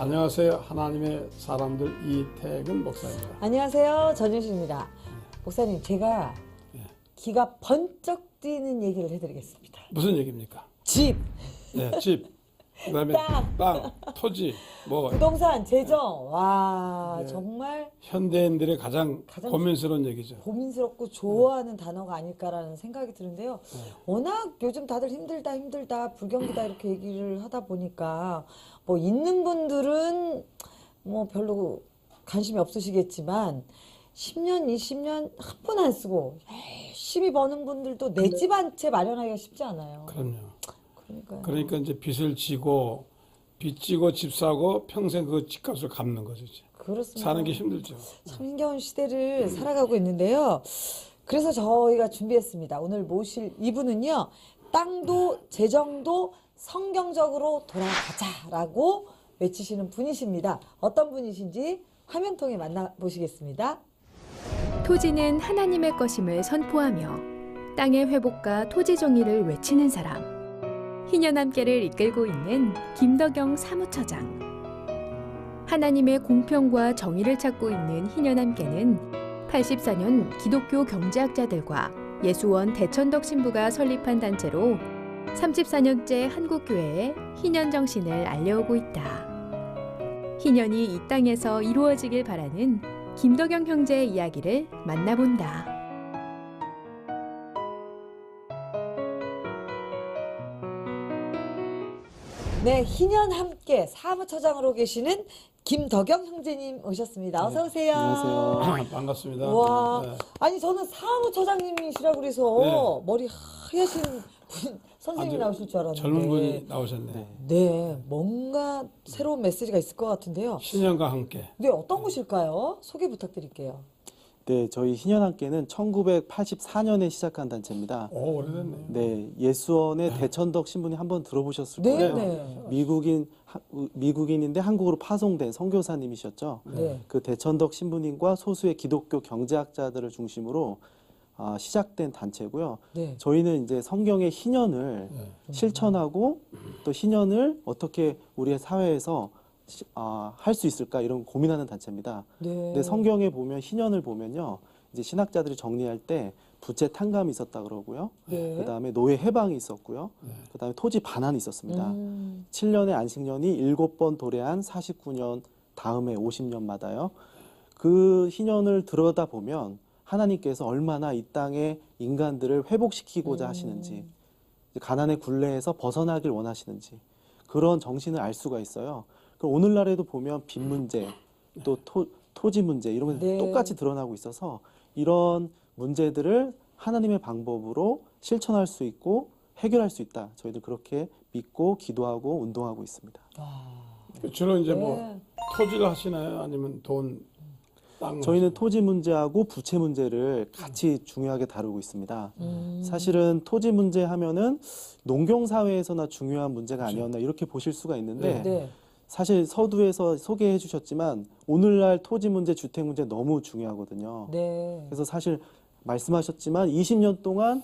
안녕하세요. 하나님의 사람들 이태근 목사입니다. 안녕하세요. 전윤식입니다. 목사님, 제가 네. 기가 번쩍 뛰는 얘기를 해드리겠습니다. 무슨 얘기입니까? 집, 네, 집, 그다음에 땅, 토지, 뭐 부동산, 재정. 와, 네. 정말 현대인들의 가장 고민스러운 얘기죠. 고민스럽고 좋아하는 단어가 아닐까라는 생각이 드는데요. 네. 워낙 요즘 다들 힘들다, 불경기다 이렇게 얘기를 하다 보니까 뭐 있는 분들은 뭐 별로 관심이 없으시겠지만 10년, 20년 한 푼 안 쓰고 열심히 버는 분들도 내 집 한 채 마련하기가 쉽지 않아요. 그럼요. 그러니까요. 그러니까 이제 빚을 지고 빚 지고 집 사고 평생 그 집값을 갚는 거죠. 이제. 그렇습니다. 사는 게 힘들죠. 참 힘겨운 시대를 살아가고 있는데요. 그래서 저희가 준비했습니다. 오늘 모실 이분은요. 땅도 재정도 성경적으로 돌아가자라고 외치시는 분이십니다. 어떤 분이신지 화면 통해 만나보시겠습니다. 토지는 하나님의 것임을 선포하며 땅의 회복과 토지 정의를 외치는 사람. 희년함께를 이끌고 있는 김덕영 사무처장. 하나님의 공평과 정의를 찾고 있는 희년함께는 84년 기독교 경제학자들과 예수원 대천덕 신부가 설립한 단체로 34년째 한국교회에 희년 정신을 알려오고 있다. 희년이 이 땅에서 이루어지길 바라는 김덕영 형제의 이야기를 만나본다. 네, 희년 함께 사무처장으로 계시는 김덕영 형제님 오셨습니다. 어서 오세요. 안녕하세요. 반갑습니다. 와, 네. 아니 저는 사무처장님이시라고 그래서 네. 머리 하얘신 분, 선생님이 아주 나오실 줄 알았는데. 젊은 분이 나오셨네. 네, 뭔가 새로운 메시지가 있을 것 같은데요. 신년과 함께. 네, 어떤 곳일까요? 소개 부탁드릴게요. 네, 저희 희년함께는 1984년에 시작한 단체입니다. 오, 오래됐네요. 네, 예수원의 대천덕 신부님 한번 들어보셨을 네, 거예요. 네. 미국인인데 한국으로 파송된 선교사님이셨죠. 네. 그 대천덕 신부님과 소수의 기독교 경제학자들을 중심으로 시작된 단체고요. 네. 저희는 이제 성경의 희년을 실천하고 또 희년을 어떻게 우리의 사회에서 할 수 있을까 이런 고민하는 단체입니다. 네. 근데 성경에 보면 희년을 보면요, 이제 신학자들이 정리할 때 부채 탕감이 있었다 그러고요. 네. 그다음에 노예 해방이 있었고요. 그다음에 토지 반환이 있었습니다. 7년의 안식년이 7번 도래한 49년 다음에 50년마다요. 그 희년을 들여다 보면 하나님께서 얼마나 이 땅의 인간들을 회복시키고자 하시는지, 가난의 굴레에서 벗어나길 원하시는지 그런 정신을 알 수가 있어요. 그럼 오늘날에도 보면 빚 문제, 또 토지 문제 이런 게 네. 똑같이 드러나고 있어서 이런 문제들을 하나님의 방법으로 실천할 수 있고 해결할 수 있다. 저희들 그렇게 믿고 기도하고 운동하고 있습니다. 주로 이제 네. 뭐 토지를 하시나요? 아니면 돈, 땅? 저희는 토지 문제하고 부채 문제를 같이 중요하게 다루고 있습니다. 사실은 토지 문제 하면은 농경사회에서나 중요한 문제가 아니었나 이렇게 보실 수가 있는데 네. 사실 서두에서 소개해 주셨지만 오늘날 토지 문제, 주택 문제 너무 중요하거든요. 네. 그래서 사실 말씀하셨지만 20년 동안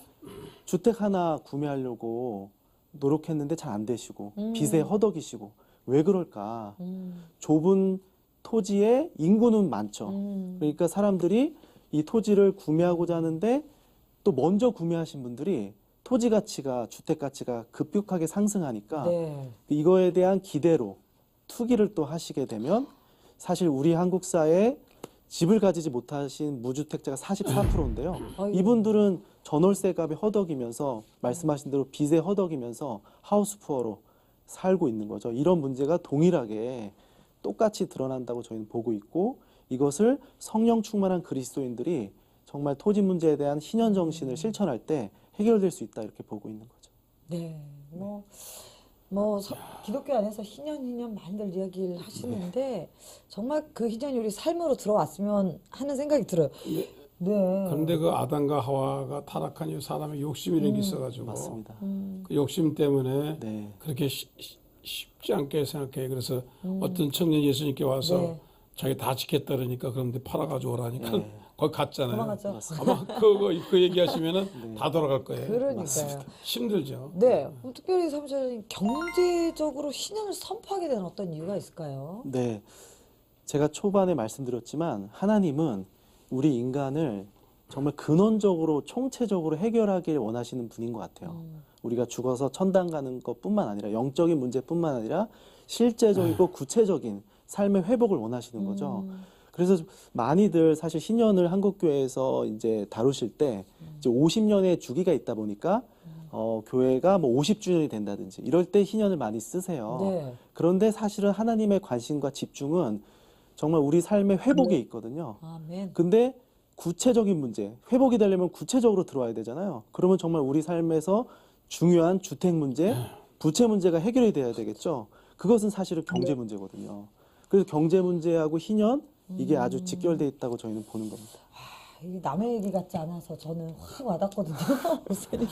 주택 하나 구매하려고 노력했는데 잘 안 되시고 빚에 허덕이시고 왜 그럴까? 좁은 토지에 인구는 많죠. 그러니까 사람들이 이 토지를 구매하고자 하는데 또 먼저 구매하신 분들이 토지 가치가, 주택 가치가 급격하게 상승하니까 네. 이거에 대한 기대로 투기를 또 하시게 되면 사실 우리 한국 사회에 집을 가지지 못하신 무주택자가 44%인데요. 이분들은 전월세 값에 허덕이면서 말씀하신 대로 빚에 허덕이면서 하우스푸어로 살고 있는 거죠. 이런 문제가 동일하게 똑같이 드러난다고 저희는 보고 있고 이것을 성령 충만한 그리스도인들이 정말 토지 문제에 대한 희년 정신을 실천할 때 해결될 수 있다 이렇게 보고 있는 거죠. 네. 기독교 안에서 희년 많이들 이야기를 하시는데 정말 그 희년이 우리 삶으로 들어왔으면 하는 생각이 들어요. 네. 그런데 그 아담과 하와가 타락한 이후 사람의 욕심이라는 게 있어가지고 맞습니다. 그 욕심 때문에 네. 그렇게 쉽지 않게 생각해요. 그래서 어떤 청년 예수님께 와서 네. 자기 다 지켰다 그러니까 그런데 팔아가지고 오라니까 거기 갔잖아요. 도망갔죠. 아마 그 얘기하시면은 다 돌아갈 거예요. 그러니까요. 힘들죠. 네. 그럼 특별히 사무처장님 경제적으로 신앙을 선포하게 된 어떤 이유가 있을까요? 네. 제가 초반에 말씀드렸지만 하나님은 우리 인간을 정말 근원적으로 총체적으로 해결하길 원하시는 분인 것 같아요. 우리가 죽어서 천당 가는 것뿐만 아니라 영적인 문제뿐만 아니라 실제적이고 구체적인 삶의 회복을 원하시는 거죠. 그래서 많이들 사실 신년을 한국교회에서 이제 다루실 때 이제 50년의 주기가 있다 보니까 교회가 뭐 50주년이 된다든지 이럴 때 신년을 많이 쓰세요. 네. 그런데 사실은 하나님의 관심과 집중은 정말 우리 삶의 회복에 있거든요. 아멘. 근데 구체적인 문제, 회복이 되려면 구체적으로 들어와야 되잖아요. 그러면 정말 우리 삶에서 중요한 주택 문제, 부채 문제가 해결이 돼야 되겠죠. 그것은 사실은 경제 문제거든요. 그래서 경제 문제하고 희년, 이게 아주 직결돼 있다고 저희는 보는 겁니다. 이게 남의 얘기 같지 않아서 저는 확 와닿거든요. 목사님.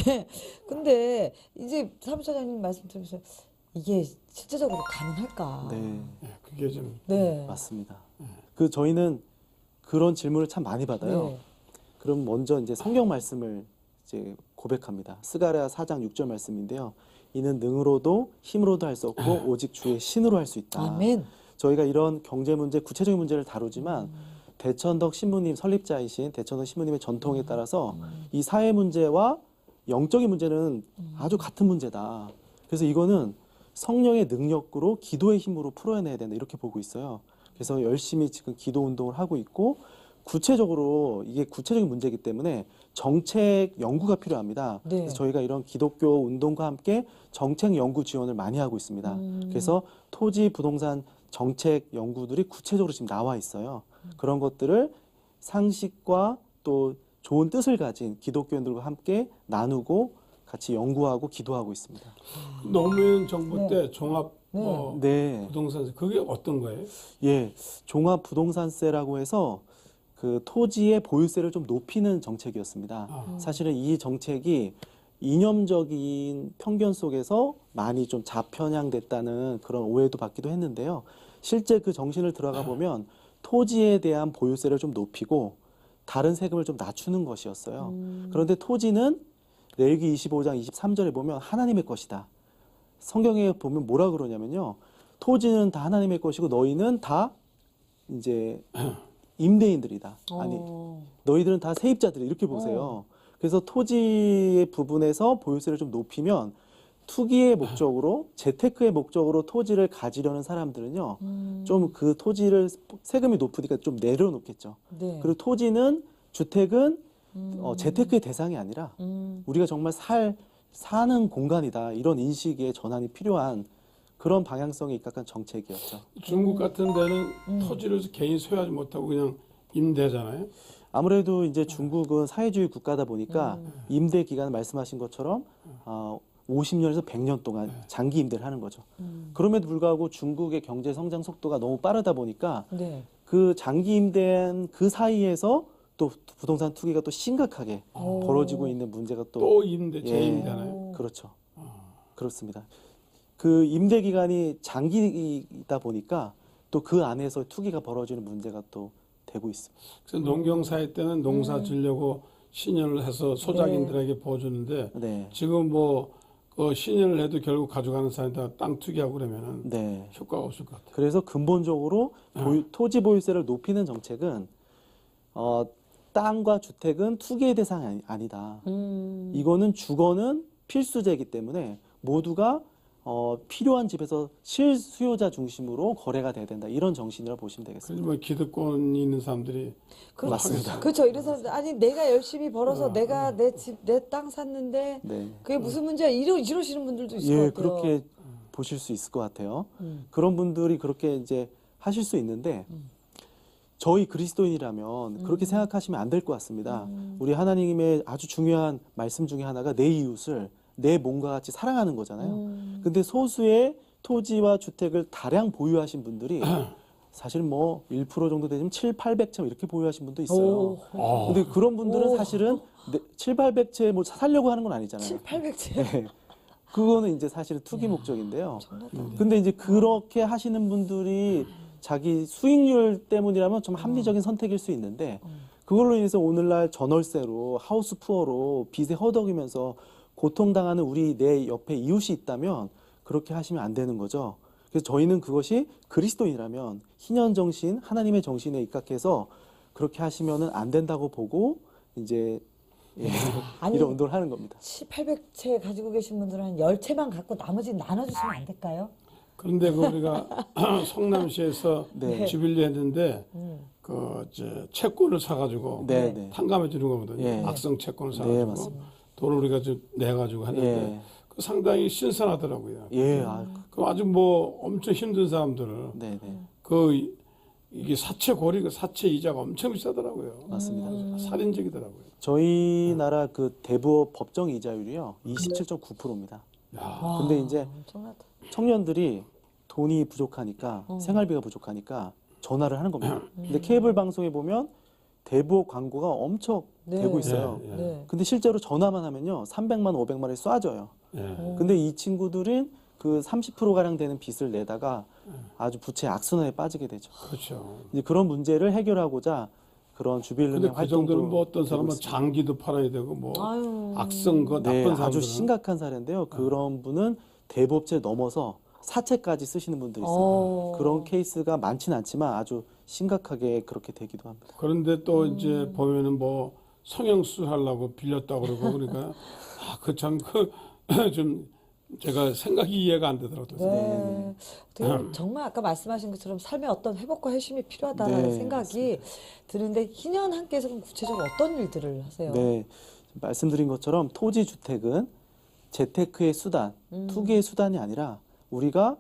네. 근데 이제 사무처장님 말씀 들으면서 이게 실제적으로 가능할까? 네, 그게 좀 네. 맞습니다. 저희는 그런 질문을 참 많이 받아요. 네. 그럼 먼저 이제 성경 말씀을 이제 고백합니다. 스가랴 4장 6절 말씀인데요. 이는 능으로도 힘으로도 할 수 없고 오직 주의 신으로 할 수 있다. 아멘. 저희가 이런 경제 문제, 구체적인 문제를 다루지만 대천덕 신부님 설립자이신 대천덕 신부님의 전통에 따라서 이 사회 문제와 영적인 문제는 아주 같은 문제다. 그래서 이거는 성령의 능력으로 기도의 힘으로 풀어내야 된다 이렇게 보고 있어요. 그래서 열심히 지금 기도 운동을 하고 있고 구체적으로 이게 구체적인 문제이기 때문에 정책 연구가 필요합니다. 네. 그래서 저희가 이런 기독교 운동과 함께 정책 연구 지원을 많이 하고 있습니다. 그래서 토지 부동산 정책 연구들이 구체적으로 지금 나와 있어요. 그런 것들을 상식과 또 좋은 뜻을 가진 기독교인들과 함께 나누고 같이 연구하고 기도하고 있습니다. 노무현 정부 네. 때 종합 네. 네. 부동산 그게 어떤 거예요? 예, 종합 부동산세라고 해서 그 토지의 보유세를 좀 높이는 정책이었습니다. 사실은 이 정책이 이념적인 편견 속에서 많이 좀 좌편향됐다는 그런 오해도 받기도 했는데요. 실제 그 정신을 들어가 보면 토지에 대한 보유세를 좀 높이고 다른 세금을 좀 낮추는 것이었어요. 그런데 토지는 레위기 25장 23절에 보면 하나님의 것이다. 성경에 보면 뭐라 그러냐면요. 토지는 다 하나님의 것이고 너희는 다 이제 임대인들이다. 아니, 너희들은 다 세입자들이 이렇게 보세요. 그래서 토지의 부분에서 보유세를 좀 높이면 투기의 목적으로 재테크의 목적으로 토지를 가지려는 사람들은요. 좀 그 토지를 세금이 높으니까 좀 내려놓겠죠. 네. 그리고 토지는 주택은 재테크의 대상이 아니라 우리가 정말 사는 공간이다. 이런 인식의 전환이 필요한 그런 방향성에 입각한 정책이었죠. 중국 같은 데는 토지를 개인 소유하지 못하고 그냥 임대잖아요. 아무래도 이제 중국은 사회주의 국가다 보니까 임대 기간을 말씀하신 것처럼 50년에서 100년 동안 장기 임대를 하는 거죠. 그럼에도 불구하고 중국의 경제 성장 속도가 너무 빠르다 보니까 네. 그 장기 임대한 그 사이에서 또 부동산 투기가 또 심각하게 벌어지고 있는 문제가 또 임대, 예, 재임대나요? 그렇죠. 그렇습니다. 그 임대 기간이 장기이다 보니까 또 그 안에서 투기가 벌어지는 문제가 또 되고 있습니다. 그래서 농경사회 때는 농사 지려고 신연을 해서 소작인들에게 보여주는데 네. 지금 그 신연을 해도 결국 가져가는 사람에다 땅 투기하고 그러면은 네. 효과가 없을 것 같아요. 그래서 근본적으로 토지 보유세를 높이는 정책은 땅과 주택은 투기의 대상이 아니다. 이거는 주거는 필수제이기 때문에 모두가 필요한 집에서 실수요자 중심으로 거래가 돼야 된다. 이런 정신이라고 보시면 그래서 되겠습니다. 뭐 기득권이 있는 사람들이 맞습니다. 그렇죠. 이래서 아니 내가 열심히 벌어서 내가 내 집, 내 땅 샀는데 네. 그게 무슨 문제야? 이러시는 분들도 있을 예, 것 같아요. 그렇게 보실 수 있을 것 같아요. 그런 분들이 그렇게 이제 하실 수 있는데 저희 그리스도인이라면 그렇게 생각하시면 안 될 것 같습니다. 우리 하나님의 아주 중요한 말씀 중에 하나가 내 이웃을 내 몸과 같이 사랑하는 거잖아요. 근데 소수의 토지와 주택을 다량 보유하신 분들이 사실 뭐 1% 정도 되면 7, 800채 이렇게 보유하신 분도 있어요. 근데 그런 분들은 사실은 7, 800채 뭐 살려고 하는 건 아니잖아요. 7, 800채. 네. 그거는 이제 사실은 투기 목적인데요. 정말 근데 이제 그렇게 하시는 분들이 자기 수익률 때문이라면 좀 합리적인 선택일 수 있는데 그걸로 인해서 오늘날 전월세로 하우스 푸어로 빚에 허덕이면서 고통당하는 우리 내 옆에 이웃이 있다면 그렇게 하시면 안 되는 거죠. 그래서 저희는 그것이 그리스도인이라면 희년 정신, 하나님의 정신에 입각해서 그렇게 하시면은 안 된다고 보고 이제 예, 아니, 이런 운동을 하는 겁니다. 800채 가지고 계신 분들은 한 10채만 갖고 나머지 나눠주시면 안 될까요? 그런데 그 우리가 성남시에서 네. 주빌리 했는데 채권을 사가지고 네, 네. 탕감해 주는 거거든요. 예. 악성 채권을 네, 사가지고 맞습니다. 돈을 우리가 좀 내가지고 하는데 예. 그 상당히 신선하더라고요. 예, 그 아주 뭐 엄청 힘든 사람들을 네, 네. 이게 사채 고리, 사채 이자가 엄청 비싸더라고요. 맞습니다. 살인적이더라고요. 저희 나라 그 대부업 법정 이자율이요 27.9%입니다. 야, 근데 이제 엄청나다. 청년들이 돈이 부족하니까 생활비가 부족하니까 전화를 하는 겁니다. 근데 케이블 방송에 보면 대부업 광고가 엄청 네. 되고 있어요. 예, 예. 네. 근데 실제로 전화만 하면요 300만, 500만에 쏴줘요. 예. 근데 이 친구들은 그 30%가량 되는 빚을 내다가 아주 부채 악순환에 빠지게 되죠. 그렇죠. 이제 그런 문제를 해결하고자 그런 주빌리의 근데 그 활동도 정도는 뭐 어떤 되고 사람은 있습니다. 장기도 팔아야 되고 뭐 아유. 악성 그 네, 나쁜 사람들은 아주 심각한 사례인데요. 그런 분은 대부업체 넘어서 사채까지 쓰시는 분들이 있습니다. 그런 케이스가 많지는 않지만 아주 심각하게 그렇게 되기도 합니다. 그런데 또 이제 보면은 뭐 성형수 하려고 빌렸다고 그러고 그러니까 그 참 그 좀 제가 생각이 이해가 안 되더라고요. 네. 되게 정말 아까 말씀하신 것처럼 삶의 어떤 회복과 회심이 필요하다는 네, 생각이 드는데 희년 함께에서 그럼 구체적으로 어떤 일들을 하세요? 네, 말씀드린 것처럼 토지 주택은 재테크의 수단, 투기의 수단이 아니라 우리가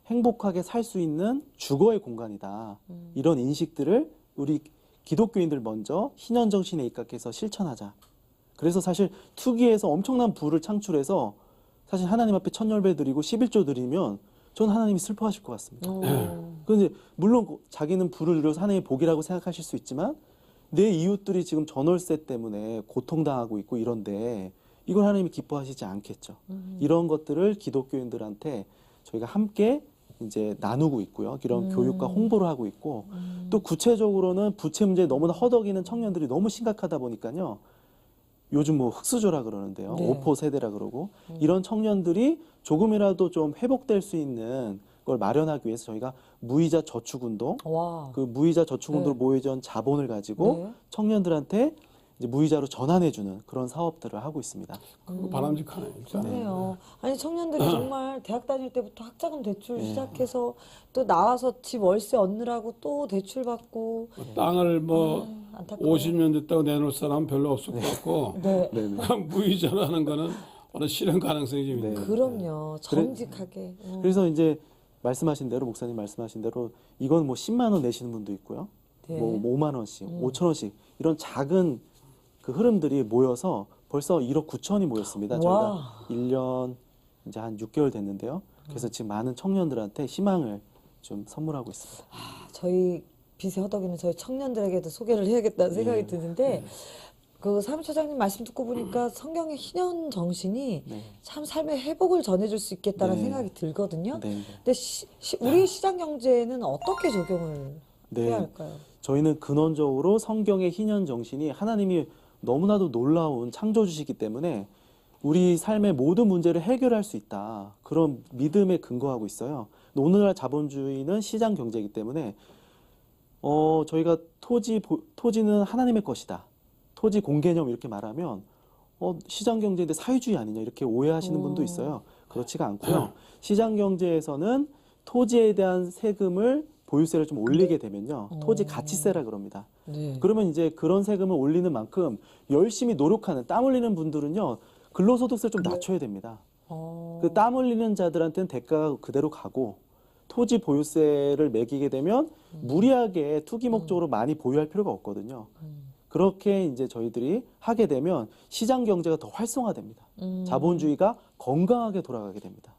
행복하게 살 수 있는 주거의 공간이다. 이런 인식들을 우리 기독교인들 먼저 희년 정신에 입각해서 실천하자. 그래서 사실 투기에서 엄청난 부를 창출해서 사실 하나님 앞에 천열배 드리고 11조 드리면 저는 하나님이 슬퍼하실 것 같습니다. 그런데 물론 자기는 부를 누려서 하나님의 복이라고 생각하실 수 있지만 내 이웃들이 지금 전월세 때문에 고통당하고 있고 이런데 이걸 하나님이 기뻐하시지 않겠죠. 이런 것들을 기독교인들한테 저희가 함께 이제 나누고 있고요. 이런 교육과 홍보를 하고 있고 또 구체적으로는 부채 문제에 너무나 허덕이는 청년들이 너무 심각하다 보니까요. 요즘 뭐 흑수저라 그러는데요. 네. 오포 세대라 그러고 이런 청년들이 조금이라도 좀 회복될 수 있는 걸 마련하기 위해서 저희가 무이자 저축운동, 와. 그 무이자 저축운동으로 네. 모여진 자본을 가지고 네. 청년들한테 이제 무이자로 전환해주는 그런 사업들을 하고 있습니다. 그거 바람직하네 진짜. 그래요. 아니 청년들이 정말 대학 다닐 때부터 학자금 대출 네. 시작해서 또 나와서 집 월세 얻느라고 또 대출 받고 땅을 뭐 안타까워요. 50년 됐다고 내놓을 사람은 별로 없을 것 같고 네. 무이자로 하는 거는 어느 실현 가능성이 좀 있는. 그럼요. 정직하게. 그래서 이제 말씀하신 대로 목사님 말씀하신 대로 이건 뭐 10만 원 내시는 분도 있고요. 네. 뭐 5만 원씩, 5천 원씩 이런 작은 그 흐름들이 모여서 벌써 1억 9천이 모였습니다. 저희가 와. 1년 이제 한 6개월 됐는데요. 그래서 지금 많은 청년들한테 희망을 좀 선물하고 있습니다. 저희 빚에 허덕이는 저희 청년들에게도 소개를 해야겠다는 생각이 드는데 그 사무처장님 말씀 듣고 보니까 성경의 희년 정신이 네. 참 삶의 회복을 전해줄 수 있겠다는 네. 생각이 들거든요. 네, 네. 근데 우리 시장 경제는 어떻게 적용을 네. 해야 할까요? 저희는 근원적으로 성경의 희년 정신이 하나님이 너무나도 놀라운 창조주시기 때문에 우리 삶의 모든 문제를 해결할 수 있다. 그런 믿음에 근거하고 있어요. 오늘날 자본주의는 시장 경제이기 때문에 저희가 토지는 하나님의 것이다. 토지 공개념 이렇게 말하면 시장 경제인데 사회주의 아니냐 이렇게 오해하시는 분도 있어요. 그렇지가 않고요. 시장 경제에서는 토지에 대한 세금을 보유세를 좀 올리게 되면요. 토지 가치세라 그럽니다. 네. 그러면 이제 그런 세금을 올리는 만큼 열심히 노력하는 땀 흘리는 분들은요. 근로소득세를 좀 낮춰야 됩니다. 그 땀 흘리는 자들한테는 대가가 그대로 가고 토지 보유세를 매기게 되면 무리하게 투기 목적으로 많이 보유할 필요가 없거든요. 그렇게 이제 저희들이 하게 되면 시장 경제가 더 활성화됩니다. 자본주의가 건강하게 돌아가게 됩니다.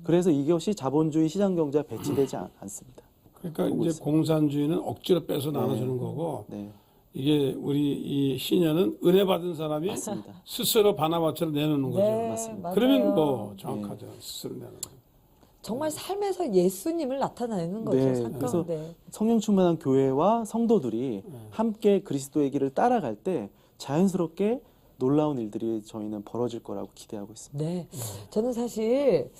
그래서 이것이 자본주의 시장 경제와 배치되지 않습니다. 그러니까 이제 공산주의는 억지로 빼서 나눠주는 거고 네. 이게 우리 이 시녀는 은혜 받은 사람이 맞습니다. 스스로 바나바처럼 내놓는 거죠. 네, 맞습니다. 맞아요. 그러면 뭐 정확하죠. 스스로 내놓는 거. 정말 삶에서 예수님을 나타내는 거죠. 네, 삶 그래서 가운데. 성령 충만한 교회와 성도들이 함께 그리스도의 길을 따라갈 때 자연스럽게 놀라운 일들이 저희는 벌어질 거라고 기대하고 있습니다. 네. 저는 사실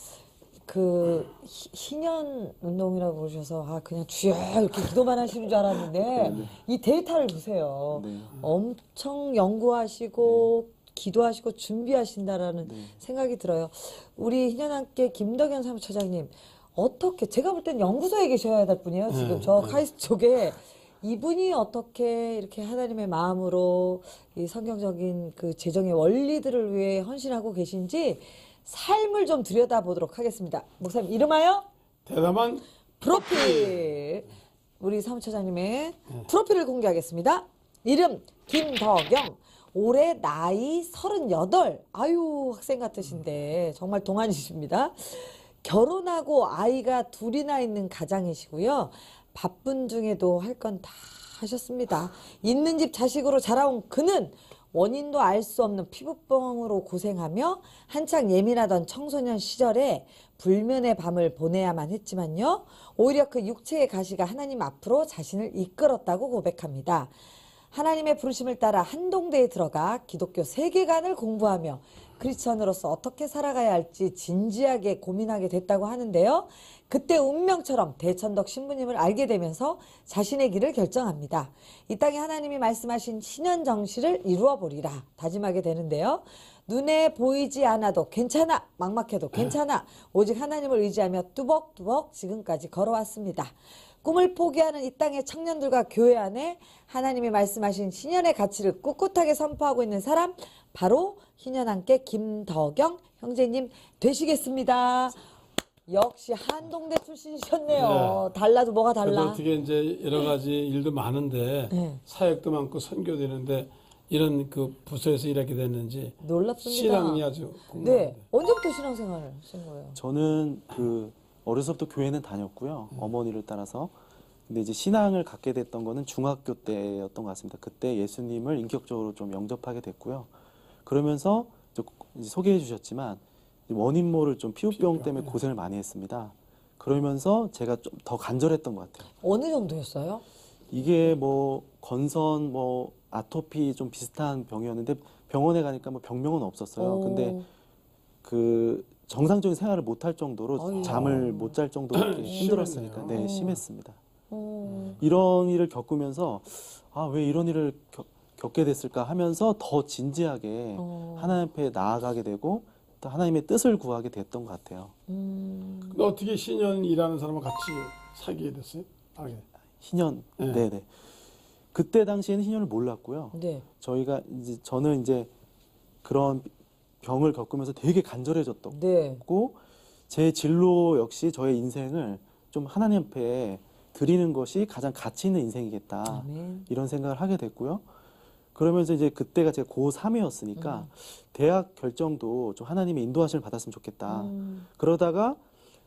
그 희년 운동이라고 그러셔서 아 그냥 주여 이렇게 기도만 하시는 줄 알았는데 이 데이터를 보세요. 네. 엄청 연구하시고 기도하시고 준비하신다라는 네. 생각이 들어요. 우리 희년함께 김덕현 사무처장님 어떻게 제가 볼 땐 연구소에 계셔야 될 분이에요. 지금 저 카이스트 쪽에 이분이 어떻게 이렇게 하나님의 마음으로 이 성경적인 그 재정의 원리들을 위해 헌신하고 계신지 삶을 좀 들여다보도록 하겠습니다. 목사님 이름하여 대담한 프로필. 우리 사무처장님의 프로필을 공개하겠습니다. 이름 김덕영. 올해 나이 38. 아유 학생 같으신데 정말 동안이십니다. 결혼하고 아이가 둘이나 있는 가장이시고요. 바쁜 중에도 할 건 다 하셨습니다. 있는 집 자식으로 자라온 그는 원인도 알 수 없는 피부병으로 고생하며 한창 예민하던 청소년 시절에 불면의 밤을 보내야만 했지만요. 오히려 그 육체의 가시가 하나님 앞으로 자신을 이끌었다고 고백합니다. 하나님의 부르심을 따라 한동대에 들어가 기독교 세계관을 공부하며 크리스천으로서 어떻게 살아가야 할지 진지하게 고민하게 됐다고 하는데요. 그때 운명처럼 대천덕 신부님을 알게 되면서 자신의 길을 결정합니다. 이 땅에 하나님이 말씀하신 신현정시를 이루어 보리라 다짐하게 되는데요. 눈에 보이지 않아도 괜찮아, 막막해도 괜찮아, 오직 하나님을 의지하며 뚜벅뚜벅 지금까지 걸어왔습니다. 꿈을 포기하는 이 땅의 청년들과 교회 안에 하나님이 말씀하신 신현의 가치를 꿋꿋하게 선포하고 있는 사람 바로 희년함께 김덕영 형제님 되시겠습니다. 역시 한동대 출신이셨네요. 달라도 뭐가 그래도 달라. 어떻게 이제 여러 가지 일도 많은데 네. 사역도 많고 선교도 되는데 이런 그 부서에서 일하게 됐는지 놀랍습니다. 신앙이 아주 궁금합니다. 네. 언제부터 신앙생활을 하신 거예요? 저는 그 어려서부터 교회는 다녔고요. 어머니를 따라서. 근데 이제 신앙을 갖게 됐던 거는 중학교 때였던 것 같습니다. 그때 예수님을 인격적으로 좀 영접하게 됐고요. 그러면서 이제 소개해 주셨지만 원인모를 좀 피부병 때문에 고생을 많이 했습니다. 그러면서 제가 좀 더 간절했던 것 같아요. 어느 정도였어요? 이게 뭐 건선, 뭐 아토피 좀 비슷한 병이었는데 병원에 가니까 뭐 병명은 없었어요. 근데 그 정상적인 생활을 못 할 정도로 어휴. 잠을 못 잘 정도로 이렇게 힘들었으니까 네, 어. 심했습니다. 이런 일을 겪으면서 아, 왜 이런 일을 겪게 됐을까 하면서 더 진지하게 하나님 앞에 나아가게 되고 또 하나님의 뜻을 구하게 됐던 것 같아요. 근데 어떻게 신년 일하는 사람과 같이 사귀게 됐어요? 희년, 네. 네네. 그때 당시에는 희년을 몰랐고요. 네. 저는 이제 그런 병을 겪으면서 되게 간절해졌고 네. 제 진로 역시 저의 인생을 좀 하나님 앞에 드리는 것이 가장 가치 있는 인생이겠다. 아멘. 이런 생각을 하게 됐고요. 그러면서 이제 그때가 제가 고3이었으니까 대학 결정도 좀 하나님의 인도하심을 받았으면 좋겠다. 그러다가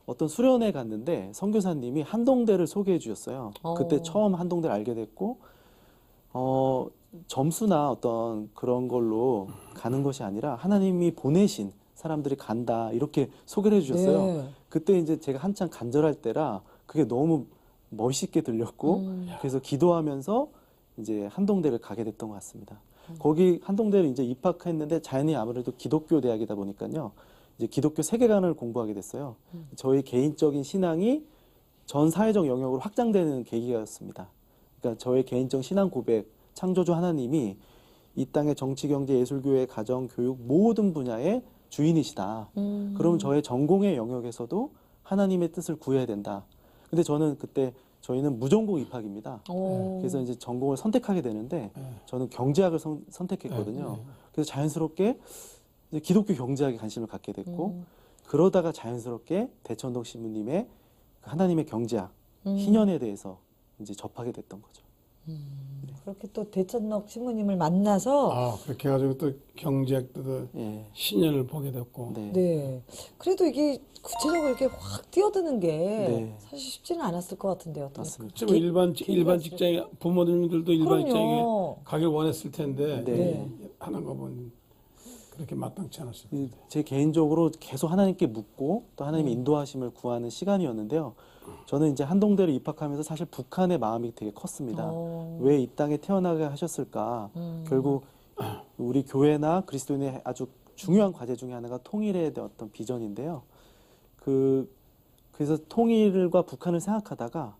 어떤 수련회 갔는데 선교사님이 한동대를 소개해 주셨어요. 그때 처음 한동대를 알게 됐고 점수나 어떤 그런 걸로 가는 것이 아니라 하나님이 보내신 사람들이 간다 이렇게 소개를 해주셨어요. 네. 그때 이제 제가 한창 간절할 때라 그게 너무 멋있게 들렸고 그래서 기도하면서 이제 한동대를 가게 됐던 것 같습니다. 거기 한동대를 이제 입학했는데 자연히 아무래도 기독교 대학이다 보니까요. 이제 기독교 세계관을 공부하게 됐어요. 저희 개인적인 신앙이 전 사회적 영역으로 확장되는 계기였습니다. 그러니까 저의 개인적 신앙 고백, 창조주 하나님이 이 땅의 정치, 경제, 예술, 교회, 가정, 교육 모든 분야의 주인이시다. 그럼 저의 전공의 영역에서도 하나님의 뜻을 구해야 된다. 근데 저는 그때 저희는 무전공 입학입니다. 그래서 이제 전공을 선택하게 되는데 저는 경제학을 선택했거든요. 그래서 자연스럽게 이제 기독교 경제학에 관심을 갖게 됐고 그러다가 자연스럽게 대천동 신부님의 하나님의 경제학, 희년에 대해서 이제 접하게 됐던 거죠. 그렇게 또 대천덕 신부님을 만나서 그렇게 해가지고 또 경제학도 예. 신년을 보게 됐고 네. 네. 그래도 이게 구체적으로 이렇게 확 뛰어드는 게 네. 사실 쉽지는 않았을 것 같은데요. 맞습니다. 지금 일반 직장에 부모님들도 일반 그럼요. 직장에 가길 원했을 텐데 네. 하는 거 보면 그렇게 마땅치 않았을 때. 제 개인적으로 계속 하나님께 묻고 또 하나님의 인도하심을 구하는 시간이었는데요. 저는 이제 한동대를 입학하면서 사실 북한의 마음이 되게 컸습니다. 왜 이 땅에 태어나게 하셨을까? 결국 우리 교회나 그리스도인의 아주 중요한 과제 중에 하나가 통일의 어떤 비전인데요. 그래서 통일과 북한을 생각하다가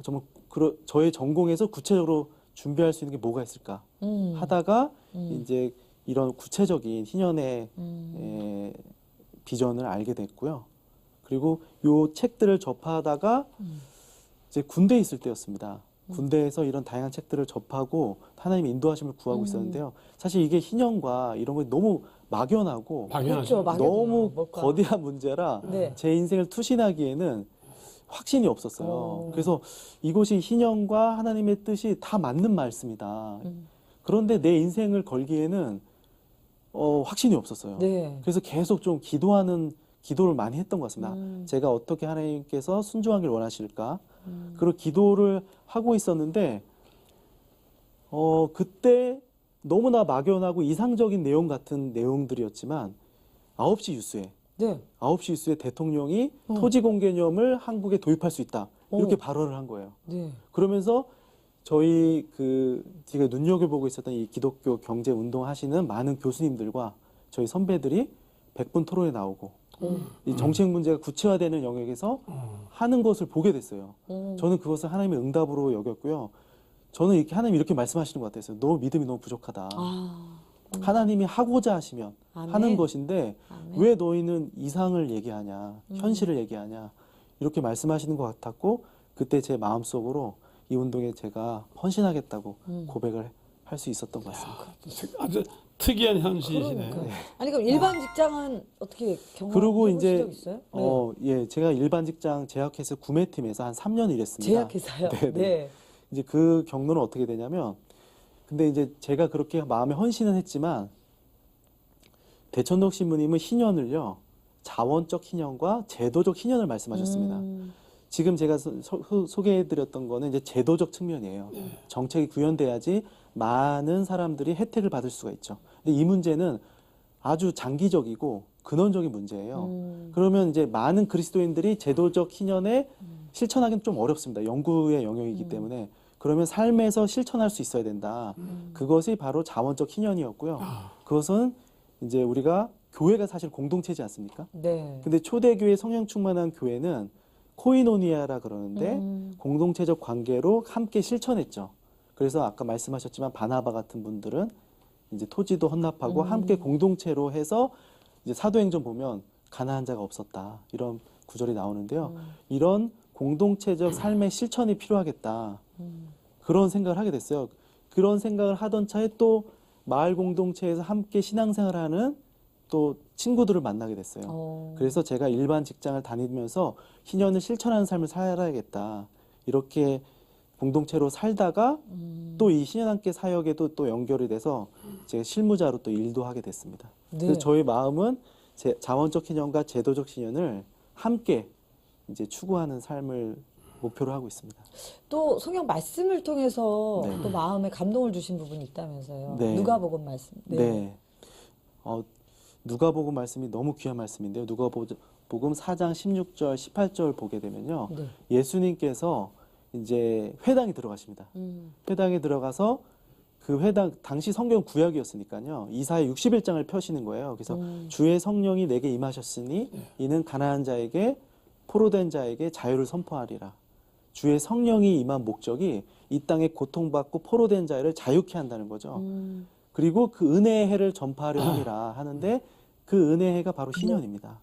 정말 저의 전공에서 구체적으로 준비할 수 있는 게 뭐가 있을까 하다가 이제 이런 구체적인 희년의 비전을 알게 됐고요. 그리고 요 책들을 접하다가 이제 군대에 있을 때였습니다. 군대에서 이런 다양한 책들을 접하고 하나님의 인도하심을 구하고 있었는데요. 사실 이게 희년과 이런 거 너무 막연하고 막연하죠. 그렇죠, 너무 뭘까? 거대한 문제라 네. 제 인생을 투신하기에는 확신이 없었어요. 그래서 이것이 희년과 하나님의 뜻이 다 맞는 말씀이다. 그런데 내 인생을 걸기에는 확신이 없었어요. 네. 그래서 계속 좀 기도를 많이 했던 것 같습니다. 제가 어떻게 하나님께서 순종하길 원하실까? 그리고 기도를 하고 있었는데 그때 너무나 막연하고 이상적인 내용 같은 내용들이었지만 9시 뉴스에 네. 9시 뉴스에 대통령이 토지 공개념을 한국에 도입할 수 있다. 이렇게 발언을 한 거예요. 네. 그러면서 저희 제가 눈여겨보고 있었던 이 기독교 경제 운동 하시는 많은 교수님들과 저희 선배들이 100분 토론에 나오고 이 정책 문제가 구체화되는 영역에서 하는 것을 보게 됐어요. 저는 그것을 하나님의 응답으로 여겼고요. 저는 하나님이 이렇게 말씀하시는 것 같았어요. 너 믿음이 너무 부족하다. 하나님이 하고자 하시면 아멘. 하는 것인데 아멘. 왜 너희는 이상을 얘기하냐, 현실을 얘기하냐 이렇게 말씀하시는 것 같았고 그때 제 마음속으로 이 운동에 제가 헌신하겠다고 고백을 할 수 있었던 것 같습니다. 아주 특이한 현실이시네. 그러니까. 아니 그럼 일반 직장은 어떻게 그리고 경험해 이제 보신 적 있어요? 네. 예, 제가 일반 직장 제약회사 구매팀에서 한 3년 일했습니다. 제약회사요. 네, 네. 네. 이제 그 경로는 어떻게 되냐면, 근데 이제 제가 그렇게 마음에 헌신은 했지만 대천동 신부님은 희년을요 자원적 희년과 제도적 희년을 말씀하셨습니다. 지금 제가 소개해드렸던 거는 이제 제도적 측면이에요. 정책이 구현돼야지 많은 사람들이 혜택을 받을 수가 있죠. 근데 이 문제는 아주 장기적이고 근원적인 문제예요. 그러면 이제 많은 그리스도인들이 제도적 희년에 실천하기는 좀 어렵습니다. 연구의 영역이기 때문에. 그러면 삶에서 실천할 수 있어야 된다. 그것이 바로 자원적 희년이었고요. 그것은 이제 우리가 교회가 사실 공동체지 않습니까? 네. 근데 초대교회 성령 충만한 교회는 코이노니아라 그러는데 공동체적 관계로 함께 실천했죠. 그래서 아까 말씀하셨지만 바나바 같은 분들은 이제 토지도 헌납하고 함께 공동체로 해서 이제 사도행전 보면 가난한 자가 없었다 이런 구절이 나오는데요. 이런 공동체적 삶의 실천이 필요하겠다 그런 생각을 하게 됐어요. 그런 생각을 하던 차에 또 마을 공동체에서 함께 신앙생활하는 또 친구들을 만나게 됐어요. 그래서 제가 일반 직장을 다니면서 희년을 실천하는 삶을 살아야겠다. 이렇게 공동체로 살다가 또 이 희년함께 사역에도 또 연결이 돼서 제가 실무자로 또 일도 하게 됐습니다. 네. 그래서 저희 마음은 자원적 희년과 제도적 희년을 함께 이제 추구하는 삶을 목표로 하고 있습니다. 또 성경 말씀을 통해서 네. 또 마음에 감동을 주신 부분이 있다면서요. 네. 누가복음 말씀. 네. 누가복음 말씀이 너무 귀한 말씀인데요. 누가복음 4장 16절, 18절 보게 되면요. 네. 예수님께서 이제 회당에 들어가십니다. 회당에 들어가서 그 회당 당시 성경 구약이었으니까요. 이사야 61장을 펴시는 거예요. 그래서 주의 성령이 내게 임하셨으니 이는 가난한 자에게 포로된 자에게 자유를 선포하리라. 주의 성령이 임한 목적이 이 땅에 고통받고 포로된 자를 자유케 한다는 거죠. 그리고 그 은혜의 해를 전파하려 함이라 하는데 그 은혜의 해가 바로 희년입니다.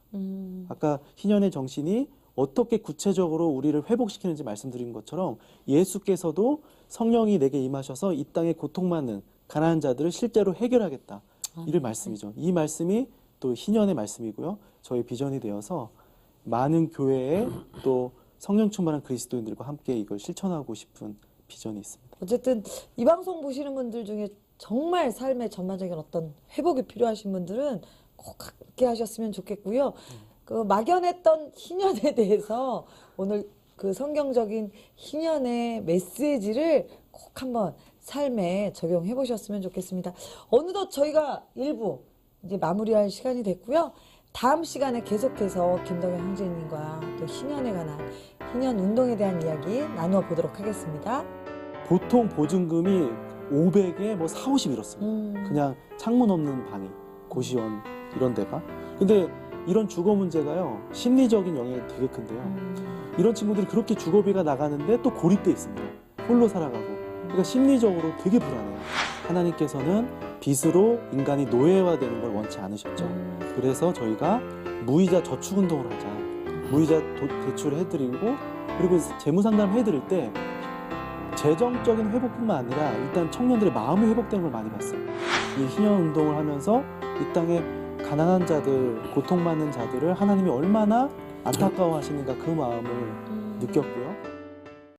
아까 희년의 정신이 어떻게 구체적으로 우리를 회복시키는지 말씀드린 것처럼 예수께서도 성령이 내게 임하셔서 이 땅에 고통받는 가난한 자들을 실제로 해결하겠다. 이를 말씀이죠. 이 말씀이 또 희년의 말씀이고요. 저의 비전이 되어서 많은 교회에 또 성령 충만한 그리스도인들과 함께 이걸 실천하고 싶은 비전이 있습니다. 어쨌든 이 방송 보시는 분들 중에 정말 삶의 전반적인 어떤 회복이 필요하신 분들은 꼭 함께 하셨으면 좋겠고요. 그 막연했던 희년에 대해서 오늘 그 성경적인 희년의 메시지를 꼭 한번 삶에 적용해 보셨으면 좋겠습니다. 어느덧 저희가 1부 이제 마무리할 시간이 됐고요. 다음 시간에 계속해서 김덕영 형제님과 또 희년에 관한 희년 운동에 대한 이야기 나누어 보도록 하겠습니다. 보통 보증금이 500에 뭐 4, 50 이렇습니다. 그냥 창문 없는 방이, 고시원 이런 데가. 근데 이런 주거 문제가요, 심리적인 영향이 되게 큰데요. 이런 친구들이 그렇게 주거비가 나가는데 또 고립돼 있습니다. 홀로 살아가고. 그러니까 심리적으로 되게 불안해요. 하나님께서는 빚으로 인간이 노예화되는 걸 원치 않으셨죠. 그래서 저희가 무이자 저축운동을 하자. 무이자 대출을 해드리고, 그리고 재무상담 해드릴 때 재정적인 회복뿐만 아니라 일단 청년들의 마음이 회복되는 걸 많이 봤어요. 이 희년운동을 하면서 이 땅에 가난한 자들, 고통받는 자들을 하나님이 얼마나 안타까워하시는가 그 마음을 느꼈고요.